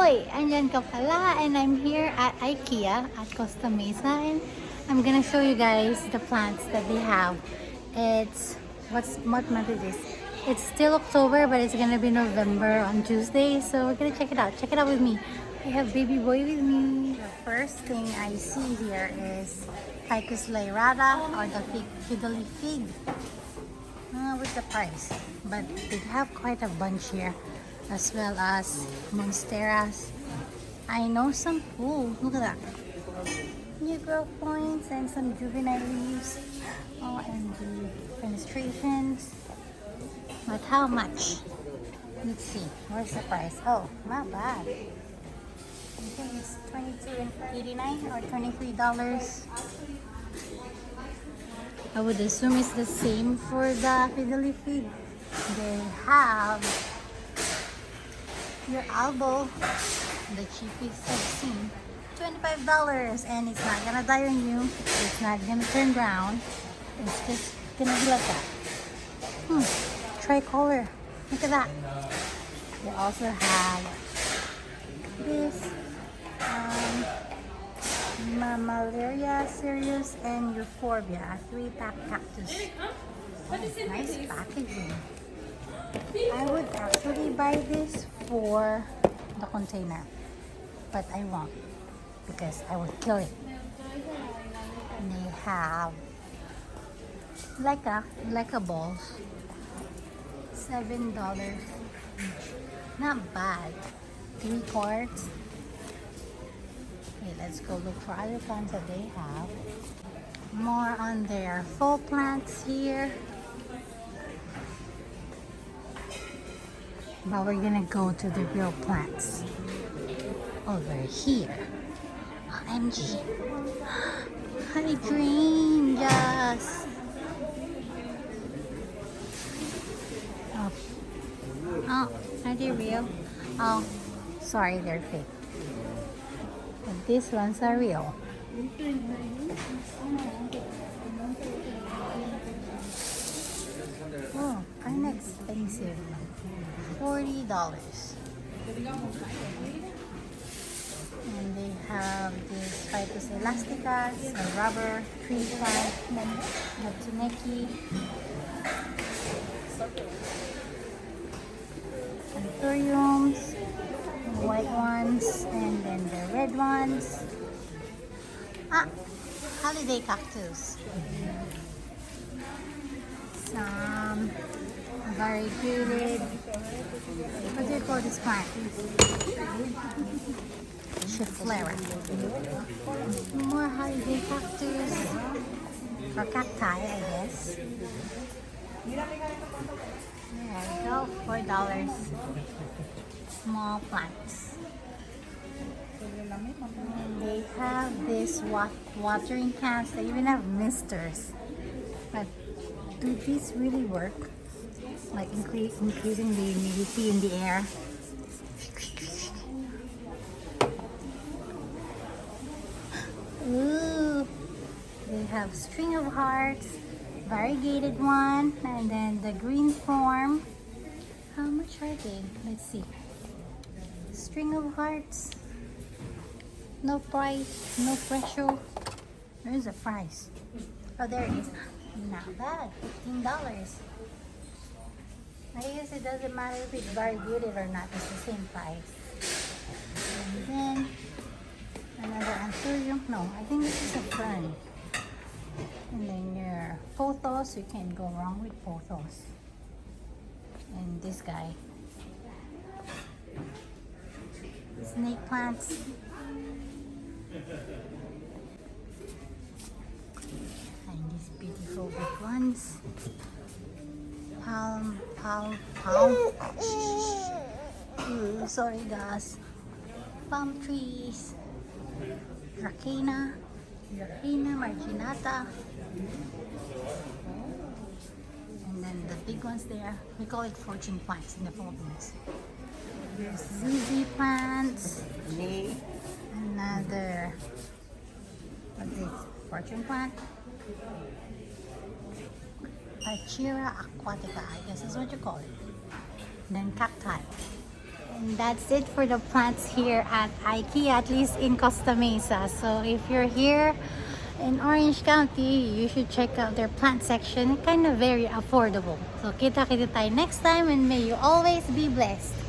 Hoy! Andyan ka pala, and I'm here at Ikea at Costa Mesa, and I'm gonna show you guys the plants that they have. It's what month is this? It's still October, but it's gonna be November on Tuesday, so we're gonna check it out. Check it out with me. I have baby boy with me. The first thing I see here is Ficus layrata, or the fiddly fig. What's the price? But they have quite a bunch here, as well as monsteras. I know some. Ooh, look at that. New growth points and some juvenile leaves. Oh, and the fenestrations. But how much? Let's see. Where's the price? Oh, not bad. I think it's $22.89 or $23. I would assume it's the same for the fiddly fig. They have your elbow, the cheapest I've seen, $25, and it's not gonna die on you. It's not gonna turn brown. It's just gonna be like that. Tricolor. Look at that. They also have this Mammillaria cereus and Euphorbia, 3-pack cactus. Nice packaging. I would actually buy this for the container, but I won't because I would kill it. And they have like a balls, $7 each. Not bad. 3 quarts. Okay, let's go look for other plants that they have. More on their fall plants here. But we're gonna go to the real plants over here. OMG. Hydrangeas. Oh, are they real? Oh, sorry, they're fake. But these ones are real. Oh, kind of expensive. $40. And they have this Ficus elasticus, a rubber tree plant, Natsuneki, anthuriums, white ones, and then the red ones. Holiday cactus. Some variegated. What do you call this plant? Schefflera. More holiday cactus. Or cacti, I guess. There you go, $4. Small plants. And they have this watering cans. They even have misters. But do these really work? Like increasing the humidity in the air? Ooh, they have string of hearts, variegated one, and then the green form. How much are they? Let's see. String of hearts. No price, no pressure. Where is the price? Oh, there it is. Not bad. $15. I guess it doesn't matter if it's variegated or not. It's the same price. And then another anthurium. No, I think this is a fern. And then your pothos. You can't go wrong with pothos. And this guy. Snake plants. And these beautiful big ones. Palm. Ooh, sorry guys. Palm trees. Dracena marginata. And then the big ones there, we call it fortune plants in the Philippines. There's ZZ plants. Another, what's this? Fortune plant. Archera aquatica, I guess is what you call it. Then cacti. And that's it for the plants here at IKEA, at least in Costa Mesa. So if you're here in Orange County, you should check out their plant section. Kind of very affordable. So kita-kita tayo next time, and may you always be blessed.